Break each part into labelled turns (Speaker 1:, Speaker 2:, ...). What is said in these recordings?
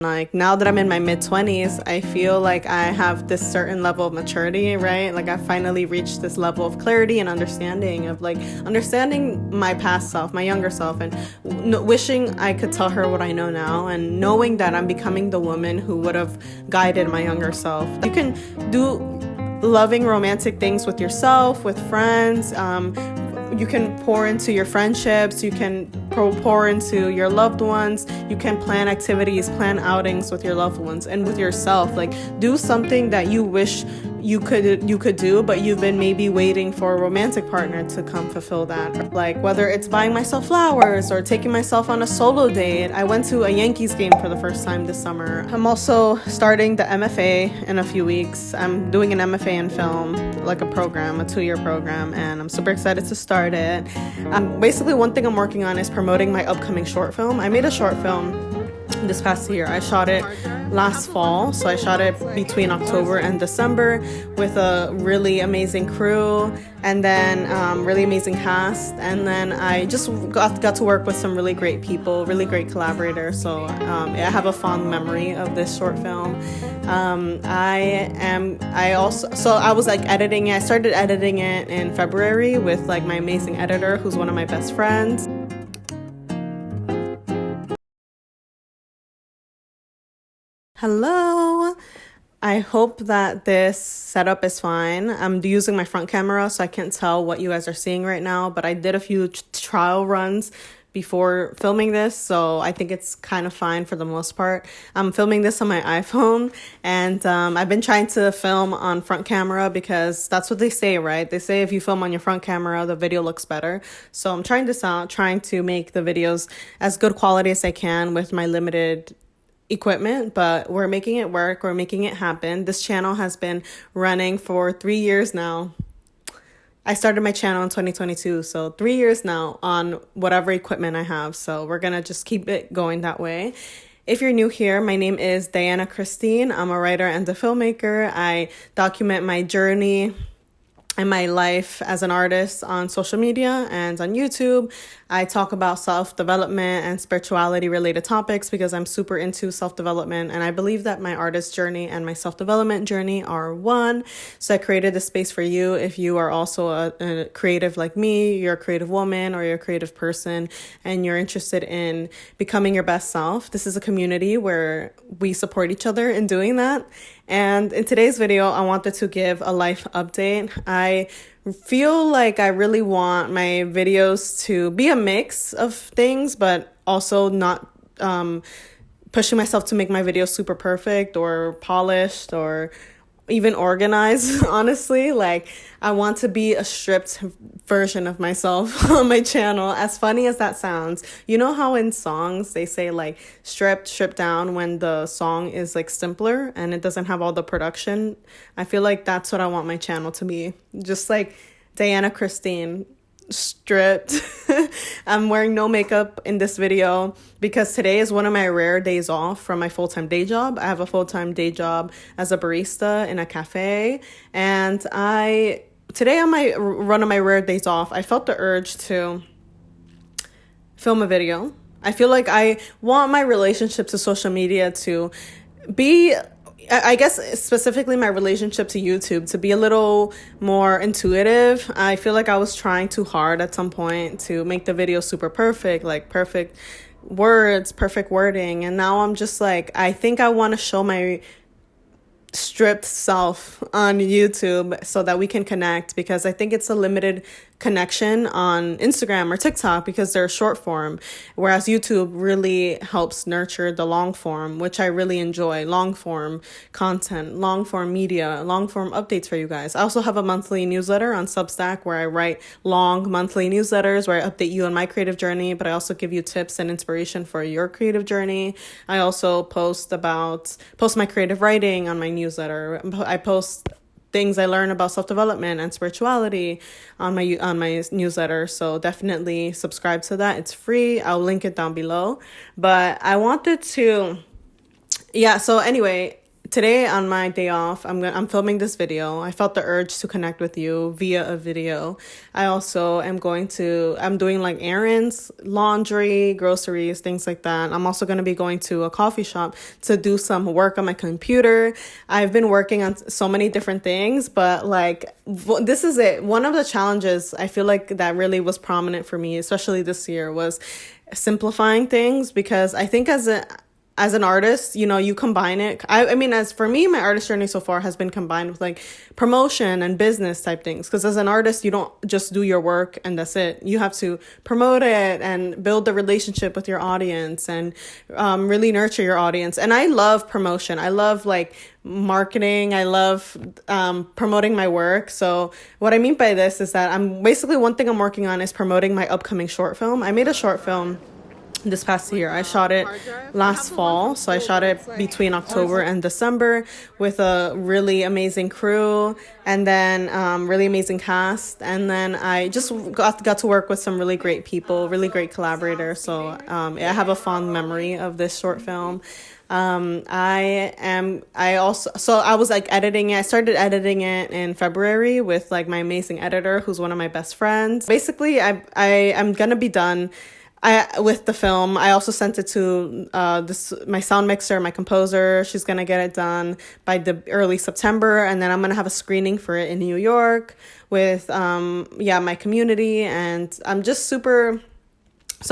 Speaker 1: Like, now that I'm in my mid-20s, I feel like I have this certain level of maturity, right? Like, I finally reached this level of clarity and understanding of, like, understanding my past self, my younger self, and wishing I could tell her what I know now, and knowing that I'm becoming the woman who would have guided my younger self. You can do loving romantic things with yourself, with friends. You can pour into your friendships. You can pour into your loved ones. You can plan activities, plan outings with your loved ones and with yourself. Like, do something that you wish you could do, but you've been maybe waiting for a romantic partner to come fulfill that. Like, whether it's buying myself flowers or taking myself on a solo date. I went to a Yankees game for the first time this summer. I'm also starting the MFA in a few weeks. I'm doing an MFA in film, like a program, a 2-year program, and I'm super excited to start it. Basically, one thing I'm working on is promoting my upcoming short film. I made a short film this past year. I shot it last fall, so I shot it between October and December with a really amazing crew, and then really amazing cast, and then I just got to work with some really great people, really great collaborators. So I have a fond memory of this short film. I was like editing it. I started editing it in February with like my amazing editor, who's one of my best friends. Hello. I hope that this setup is fine. I'm using my front camera, so I can't tell what you guys are seeing right now, but I did a few trial runs before filming this, so I think it's kind of fine for the most part. I'm filming this on my iPhone, and I've been trying to film on front camera because that's what they say, right? They say if you film on your front camera, the video looks better. So I'm trying this out, trying to make the videos as good quality as I can with my limited equipment, but we're making it work. We're making it happen. This channel has been running for 3 years now. I started my channel in 2022, so 3 years now on whatever equipment I have. So we're gonna just keep it going that way. If you're new here, my name is Dianachristine. I'm a writer and a filmmaker. I document my journey and my life as an artist on social media and on YouTube. I talk about self-development and spirituality related topics because I'm super into self-development, and I believe that my artist journey and my self-development journey are one. So I created this space for you if you are also a creative like me, you're a creative woman or you're a creative person, and you're interested in becoming your best self. This is a community where we support each other in doing that. And in today's video, I wanted to give a life update. I feel like I really want my videos to be a mix of things, but also not pushing myself to make my videos super perfect or polished or even organized. Honestly, like, I want to be a stripped version of myself on my channel, as funny as that sounds. You know how in songs they say like stripped down when the song is like simpler and it doesn't have all the production? I feel like that's what I want my channel to be, just like Dianachristine, stripped. I'm wearing no makeup in this video because today is one of my rare days off from my full-time day job. I have a full-time day job as a barista in a cafe, and today on my one of my rare days off, I felt the urge to film a video. I feel like I want my relationship to social media to be, I guess specifically my relationship to YouTube, to be a little more intuitive. I feel like I was trying too hard at some point to make the video super perfect, like perfect words, perfect wording. And now I'm just like, I think I want to show my stripped self on YouTube so that we can connect, because I think it's a limited connection on Instagram or TikTok because they're short form, whereas YouTube really helps nurture the long form, which I really enjoy. Long form content, long form media, long form updates for you guys. I also have a monthly newsletter on Substack where I write long monthly newsletters where I update you on my creative journey, but I also give you tips and inspiration for your creative journey. I also post my creative writing on my newsletter. I post things I learn about self-development and spirituality on my newsletter. So definitely subscribe to that. It's free. I'll link it down below. But I wanted to, so anyway, today on my day off, I'm filming this video. I felt the urge to connect with you via a video. I also am I'm doing like errands, laundry, groceries, things like that. I'm also going to be going to a coffee shop to do some work on my computer. I've been working on so many different things, but like this is it. One of the challenges I feel like that really was prominent for me, especially this year, was simplifying things, because I think as an artist, you know, you combine it. I mean, as for me, my artist journey so far has been combined with like promotion and business type things. Because as an artist, you don't just do your work and that's it. You have to promote it and build the relationship with your audience and really nurture your audience. And I love promotion. I love like marketing. I love promoting my work. So what I mean by this is that one thing I'm working on is promoting my upcoming short film. I made a short film this past year. I shot it last fall, so I shot it between October and December with a really amazing crew and then really amazing cast, and then I just got to work with some really great people, really great collaborators. So I have a fond memory of this short film. I was like editing it. I started editing it in February with like my amazing editor, who's one of my best friends. Basically, I'm gonna be done with the film. I also sent it to my sound mixer, my composer. She's gonna get it done by the early September, and then I'm gonna have a screening for it in New York with my community, and I'm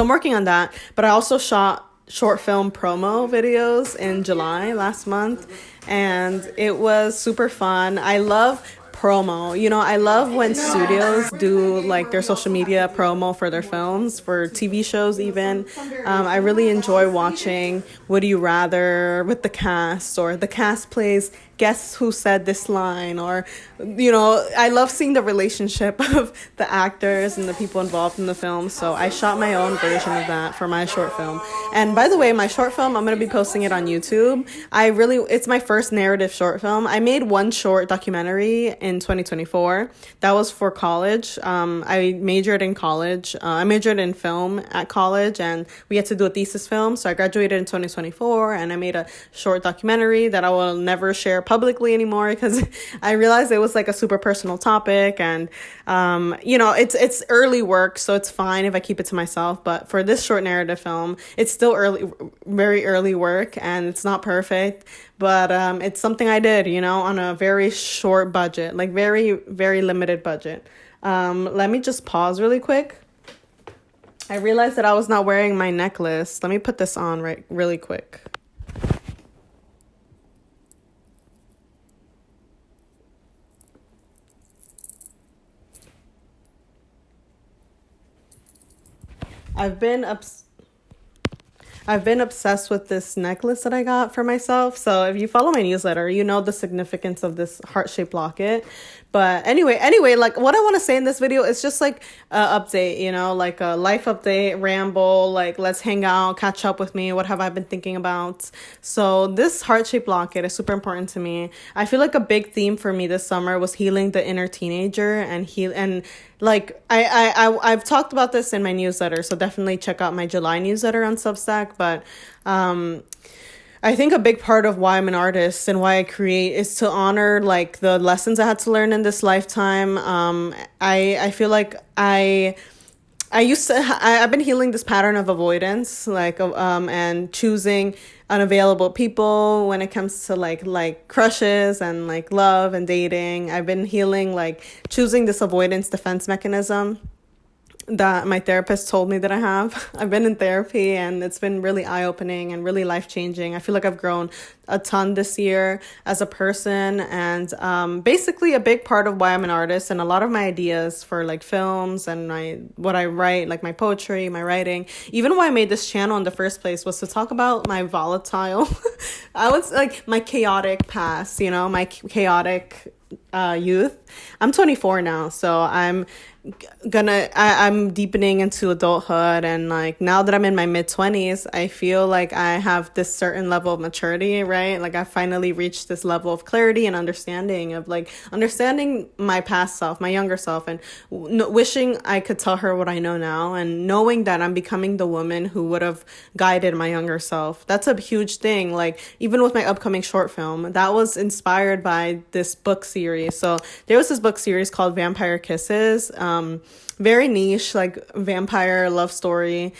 Speaker 1: working on that. But I also shot short film promo videos in July last month, and it was super fun. I love promo. You know, I love when studios do like their social media promo for their films, for TV shows even. I really enjoy watching Would You Rather with the cast, or the cast plays Guess Who Said This Line, or, you know, I love seeing the relationship of the actors and the people involved in the film. So I shot my own version of that for my short film. And by the way, my short film, I'm going to be posting it on YouTube. It's my first narrative short film. I made one short documentary in 2024. That was for college. I majored in college. I majored in film at college, and we had to do a thesis film. So I graduated in 2024, and I made a short documentary that I will never share publicly anymore, because I realized it was like a super personal topic, and you know, it's early work, so it's fine if I keep it to myself. But for this short narrative film, it's still very early work, and it's not perfect, but it's something I did, you know, on a very short budget, like very, very limited budget. Let me just pause really quick. I realized that I was not wearing my necklace. Let me put this on really quick. I've been obsessed with this necklace that I got for myself. So if you follow my newsletter, you know the significance of this heart-shaped locket. But anyway, like what I want to say in this video is just like a update, you know, like a life update, ramble, like let's hang out, catch up with me. What have I been thinking about? So this heart-shaped locket is super important to me. I feel like a big theme for me this summer was healing the inner teenager, and like I've talked about this in my newsletter, so definitely check out my July newsletter on Substack. But I think a big part of why I'm an artist and why I create is to honor like the lessons I had to learn in this lifetime. I feel like I've been healing this pattern of avoidance, like and choosing unavailable people when it comes to like crushes and like love and dating. I've been healing like choosing this avoidance defense mechanism that my therapist told me that I have. I've been in therapy, and it's been really eye-opening and really life-changing. I feel like I've grown a ton this year as a person, and basically a big part of why I'm an artist, and a lot of my ideas for like films and what I write, like my poetry, my writing, even why I made this channel in the first place, was to talk about my volatile I was like my chaotic past, you know, my chaotic youth. I'm 24 now, so I'm I'm deepening into adulthood, and like now that I'm in my mid-20s, I feel like I have this certain level of maturity, right? Like I finally reached this level of clarity and understanding of like understanding my past self, my younger self, and wishing I could tell her what I know now, and knowing that I'm becoming the woman who would have guided my younger self. That's a huge thing. Like even with my upcoming short film, that was inspired by this book series. So there was this book series called Vampire Kisses. Very niche, like vampire love story.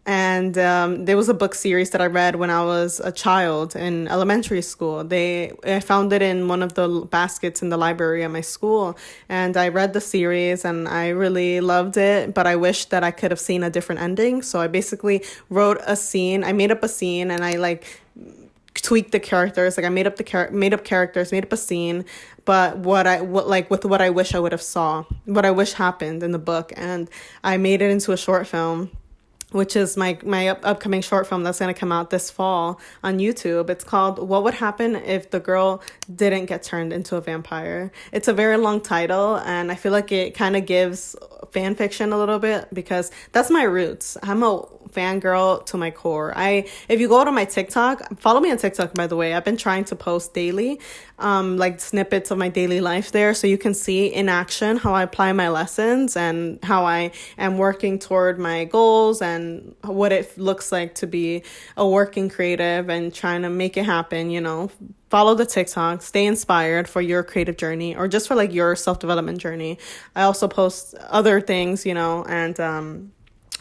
Speaker 1: And there was a book series that I read when I was a child in elementary school. I found it in one of the baskets in the library at my school, and I read the series and I really loved it, but I wish that I could have seen a different ending. So I basically wrote a scene. I made up a scene, and I like tweaked the characters. Like I made up characters, made up a scene, but what I wish I would have saw, what I wish happened in the book, and I made it into a short film, which is my upcoming short film that's going to come out this fall on YouTube. It's called What Would Happen If the Girl Didn't Get Turned Into a Vampire. It's a very long title, and I feel like it kind of gives fan fiction a little bit, because that's my roots. I'm a fangirl to my core. If you go to my TikTok, follow me on TikTok, by the way. I've been trying to post daily, like snippets of my daily life there, so you can see in action how I apply my lessons and how I am working toward my goals and what it looks like to be a working creative and trying to make it happen, you know. Follow the TikTok, stay inspired for your creative journey or just for like your self-development journey. I also post other things, you know, and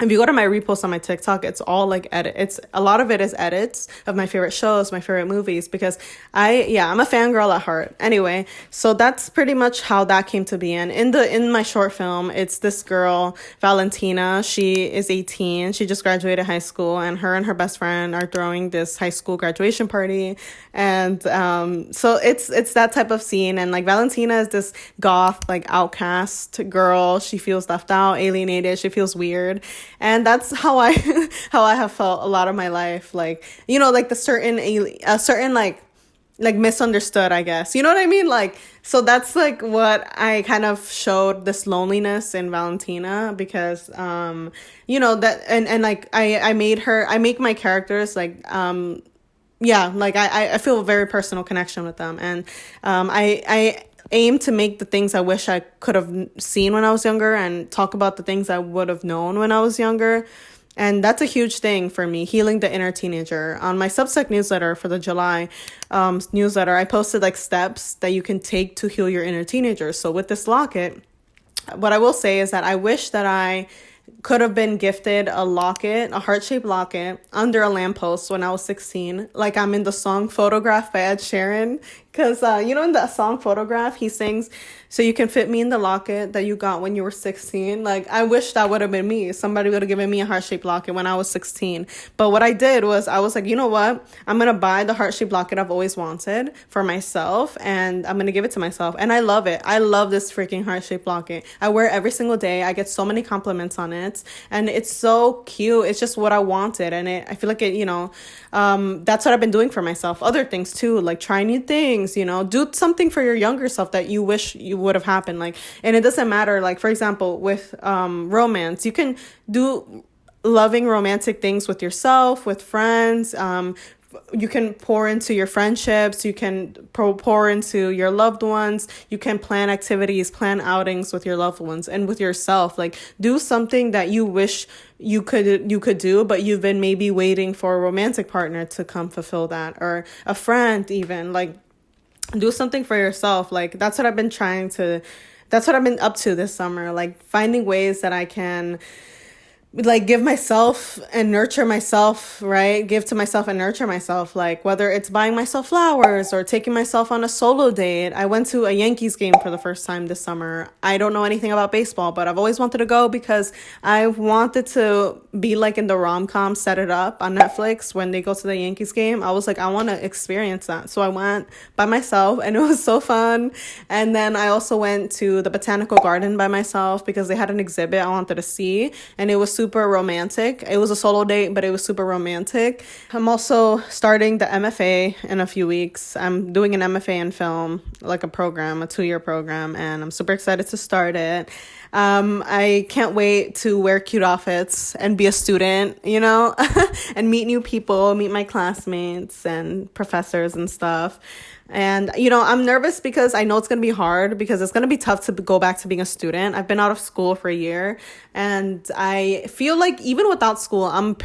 Speaker 1: if you go to my repost on my TikTok, it's all like a lot of it is edits of my favorite shows, my favorite movies, because I'm a fangirl at heart. Anyway, so that's pretty much how that came to be. And in my short film, it's this girl, Valentina. She is 18. She just graduated high school, and her best friend are throwing this high school graduation party. And so it's that type of scene. And like Valentina is this goth, like outcast girl. She feels left out, alienated. She feels weird. And that's how I have felt a lot of my life, like, you know, like a certain like misunderstood, I guess, you know what I mean? Like, so that's like what I kind of showed, this loneliness in Valentina, because you know, that and like I make my characters like like I feel a very personal connection with them, and I aim to make the things I wish I could have seen when I was younger and talk about the things I would have known when I was younger. And that's a huge thing for me, healing the inner teenager. On my Substack newsletter for the July newsletter, I posted like steps that you can take to heal your inner teenager. So with this locket, what I will say is that I wish that I could have been gifted a locket, a heart-shaped locket, under a lamppost when I was 16. Like I'm in the song Photograph by Ed Sheeran. Because, you know, in the song Photograph, he sings, so you can fit me in the locket that you got when you were 16. Like, I wish that would have been me. Somebody would have given me a heart-shaped locket when I was 16. But what I did was I was like, you know what? I'm going to buy the heart-shaped locket I've always wanted for myself, and I'm going to give it to myself. And I love it. I love this freaking heart-shaped locket. I wear it every single day. I get so many compliments on it. And it's so cute. It's just what I wanted. And I feel like it, you know, that's what I've been doing for myself. Other things too, like try new things. You know, do something for your younger self that you wish you would have happened. Like, and it doesn't matter. Like, for example, with romance, you can do loving romantic things with yourself, with friends. You can pour into your friendships. You can pour into your loved ones. You can plan activities, plan outings with your loved ones and with yourself. Like, do something that you wish you could do, but you've been maybe waiting for a romantic partner to come fulfill that, or a friend even. Like, do something for yourself. Like, that's what I've been up to this summer, like finding ways that I can like give myself and nurture myself, right? Give to myself and nurture myself. Like whether it's buying myself flowers or taking myself on a solo date. I went to a Yankees game for the first time this summer. I don't know anything about baseball, but I've always wanted to go because I wanted to be like in the rom-com Set It Up on Netflix when they go to the Yankees game. I was like, I want to experience that. So I went by myself and it was so fun. And then I also went to the Botanical Garden by myself because they had an exhibit I wanted to see, and it was super romantic. It was a solo date, but it was super romantic. I'm also starting the MFA in a few weeks. I'm doing an MFA in film, like a program, a 2-year program, and I'm super excited to start it. I can't wait to wear cute outfits and be a student, and meet new people, meet my classmates and professors and stuff. And, I'm nervous because I know it's going to be hard because it's going to be tough to go back to being a student. I've been out of school for a year and I feel like even without school, I'm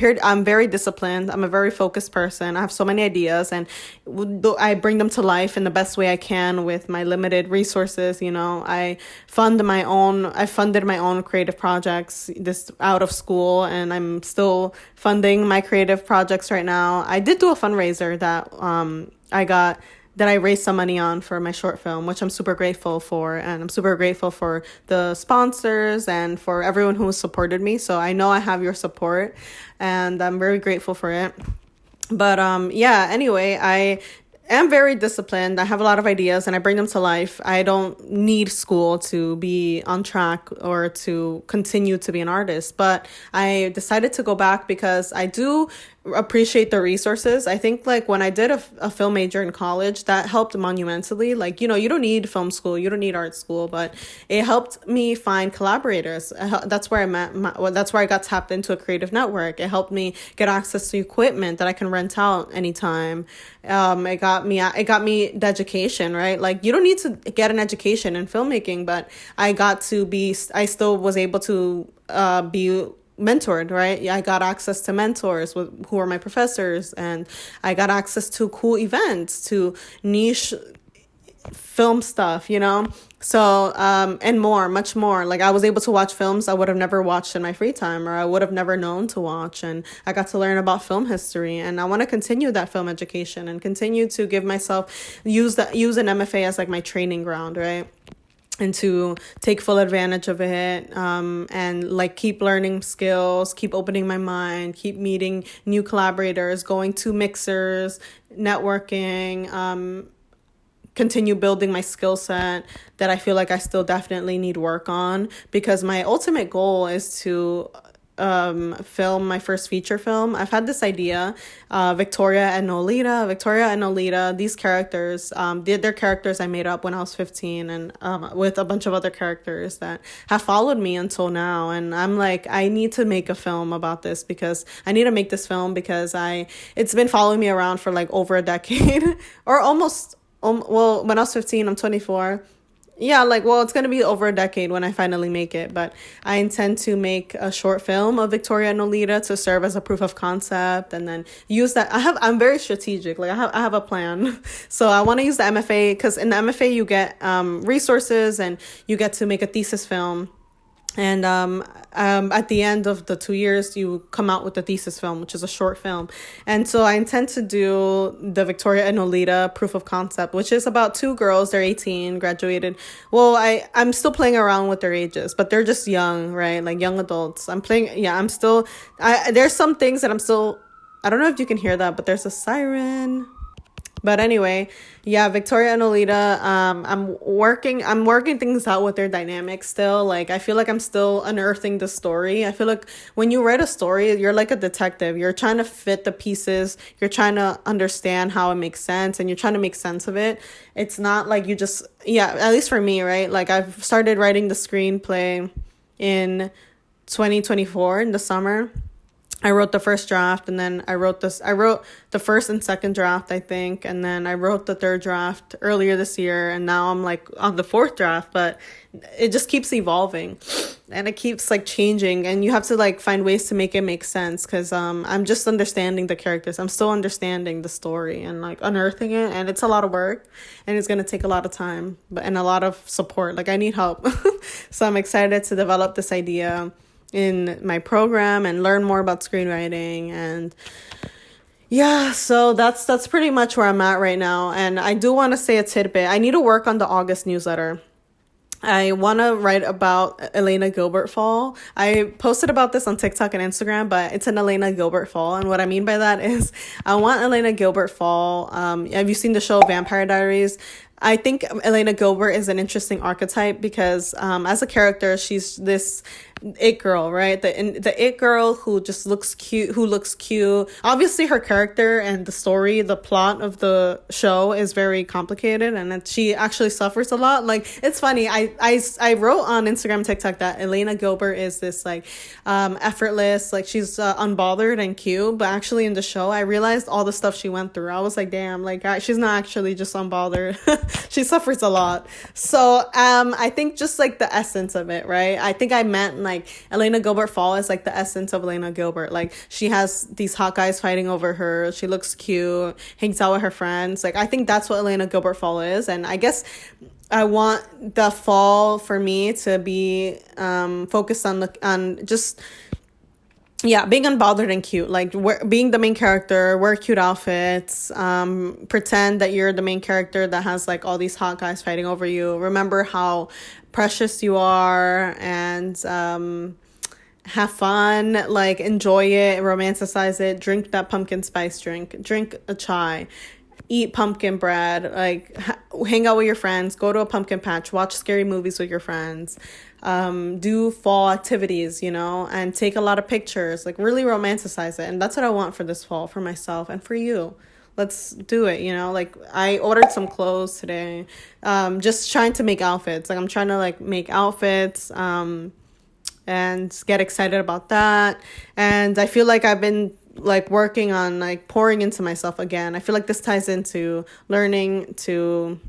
Speaker 1: very disciplined. I'm a very focused person. I have so many ideas and I bring them to life in the best way I can with my limited resources. I funded my own creative projects this out of school and I'm still funding my creative projects right now. I did do a fundraiser that I raised some money on for my short film, which I'm super grateful for. And I'm super grateful for the sponsors and for everyone who supported me. So I know I have your support and I'm very grateful for it. But anyway, I am very disciplined. I have a lot of ideas and I bring them to life. I don't need school to be on track or to continue to be an artist. But I decided to go back because I do appreciate the resources. I think like when I did a film major in college, that helped monumentally. Like, you don't need film school, you don't need art school, but it helped me find collaborators. That's where that's where I got tapped into a creative network. It helped me get access to equipment that I can rent out anytime. It got me the education, right? Like you don't need to get an education in filmmaking, but I still was able to be mentored, right? I got access to mentors who are my professors, and I got access to cool events, to niche film stuff, so and much more. Like I was able to watch films I would have never watched in my free time, or I would have never known to watch, and I got to learn about film history. And I want to continue that film education and continue to give myself use an MFA as like my training ground, right? And to take full advantage of it, and like keep learning skills, keep opening my mind, keep meeting new collaborators, going to mixers, networking, continue building my skill set that I feel like I still definitely need work on, because my ultimate goal is to film my first feature film. I've had this idea, Victoria and Nolita, these characters, they're characters I made up when I was 15, and with a bunch of other characters that have followed me until now. And I'm like, I need to make a film about this, because I need to make this film because it's been following me around for like over a decade or almost, well, when I was 15, I'm 24. Yeah, it's going to be over a decade when I finally make it, but I intend to make a short film of Victoria and Nolita to serve as a proof of concept, and then use that. I'm very strategic. Like I have a plan. So I want to use the MFA, because in the MFA you get resources and you get to make a thesis film. And at the end of the 2 years, you come out with the thesis film, which is a short film. And so I intend to do the Victoria and Nolita proof of concept, which is about two girls. They're 18, graduated. Well, I'm still playing around with their ages, but they're just young, right? Like young adults. There's some things that I don't know if you can hear that, but there's a siren. But anyway, yeah, Victoria and Nolita, I'm working things out with their dynamics still. Like, I feel like I'm still unearthing the story. I feel like when you write a story, you're like a detective. You're trying to fit the pieces. You're trying to understand how it makes sense, and you're trying to make sense of it. It's not like you just, at least for me, right? Like, I've started writing the screenplay in 2024 in the summer. I wrote the first draft, and then I wrote the first and second draft, I think, and then I wrote the third draft earlier this year, and now I'm like on the fourth draft, but it just keeps evolving and it keeps like changing, and you have to like find ways to make it make sense, because I'm just understanding the characters. I'm still understanding the story and like unearthing it, and it's a lot of work, and it's going to take a lot of time, and a lot of support. Like I need help. So I'm excited to develop this idea in my program and learn more about screenwriting. And so that's pretty much where I'm at right now. And I do want to say a tidbit. I need to work on the August newsletter. I want to write about Elena Gilbert Fall. I posted about this on TikTok and Instagram, but it's an Elena Gilbert Fall. And what I mean by that is I want Elena Gilbert Fall. Have you seen the show Vampire Diaries? I think Elena Gilbert is an interesting archetype because as a character, she's this it girl, right? The it girl who just looks cute, who looks cute. Obviously, her character and the story, the plot of the show is very complicated, and that she actually suffers a lot. Like, it's funny. I wrote on Instagram, TikTok that Elena Gilbert is this like effortless, like she's unbothered and cute, but actually in the show, I realized all the stuff she went through. I was like, damn, like she's not actually just unbothered. She suffers a lot. So I think just like the essence of it, right? I think I meant like Elena Gilbert Fall is like the essence of Elena Gilbert. Like, she has these hot guys fighting over her. She looks cute, hangs out with her friends. Like, I think that's what Elena Gilbert Fall is. And I guess I want the fall for me to be focused on just being unbothered and cute, like being the main character, wear cute outfits, pretend that you're the main character that has like all these hot guys fighting over you. Remember how precious you are, and have fun, like enjoy it, romanticize it, drink that pumpkin spice drink a chai, eat pumpkin bread, like hang out with your friends, go to a pumpkin patch, watch scary movies with your friends, do fall activities, and take a lot of pictures, like really romanticize it. And that's what I want for this fall, for myself and for you. Let's do it, like I ordered some clothes today, just trying to make outfits. Like, I'm trying to like make outfits, and get excited about that. And I feel like I've been like working on like pouring into myself again. I feel like this ties into learning to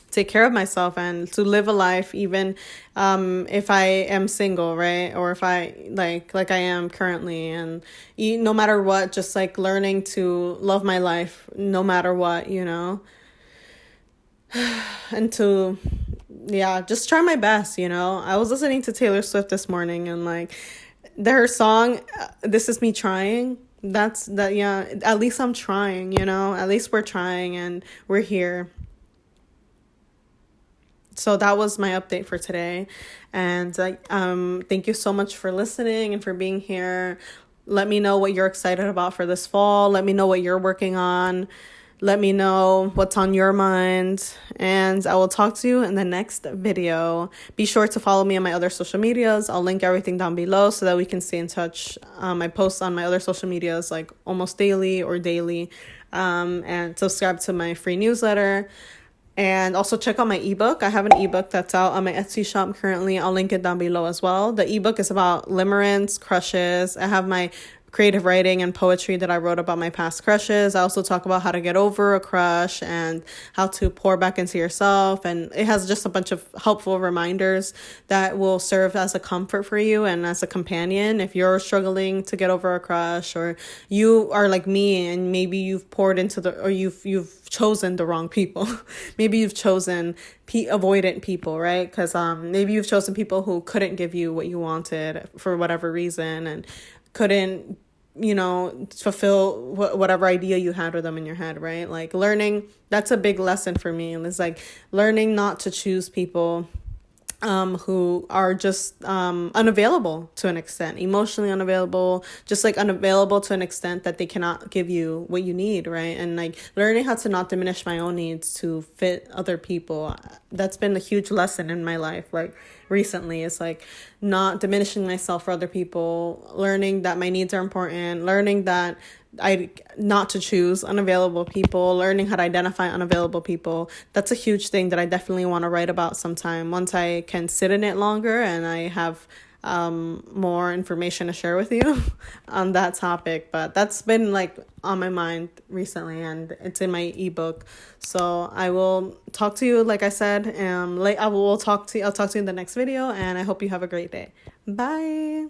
Speaker 1: take care of myself and to live a life, even if I am single, right? Or if I like I am currently, and no matter what, just like learning to love my life no matter what, and to just try my best. I was listening to Taylor Swift this morning, and like her song, This Is Me Trying. At least I'm trying, at least we're trying and we're here. So that was my update for today. And thank you so much for listening and for being here. Let me know what you're excited about for this fall. Let me know what you're working on. Let me know what's on your mind. And I will talk to you in the next video. Be sure to follow me on my other social medias. I'll link everything down below so that we can stay in touch. I post on my other social medias like almost daily or daily. And subscribe to my free newsletter. And also check out my ebook. I have an ebook that's out on my Etsy shop currently. I'll link it down below as well. The ebook is about limerence, crushes. I have my creative writing and poetry that I wrote about my past crushes. I also talk about how to get over a crush and how to pour back into yourself. And it has just a bunch of helpful reminders that will serve as a comfort for you and as a companion if you're struggling to get over a crush, or you are like me and maybe you've poured into or you've chosen the wrong people. Maybe you've chosen avoidant people, right? Because maybe you've chosen people who couldn't give you what you wanted for whatever reason, and couldn't fulfill whatever idea you had with them in your head, right? Like, learning, that's a big lesson for me. And it's like learning not to choose people who are just unavailable to an extent, emotionally unavailable, just like unavailable to an extent that they cannot give you what you need, right? And like learning how to not diminish my own needs to fit other people. That's been a huge lesson in my life. Like recently, it's like not diminishing myself for other people, learning that my needs are important, learning that not to choose unavailable people, learning how to identify unavailable people. That's a huge thing that I definitely want to write about sometime once I can sit in it longer and I have more information to share with you on that topic. But that's been like on my mind recently, and it's in my ebook. So I will talk to you, like I said, I'll talk to you in the next video, and I hope you have a great day. Bye.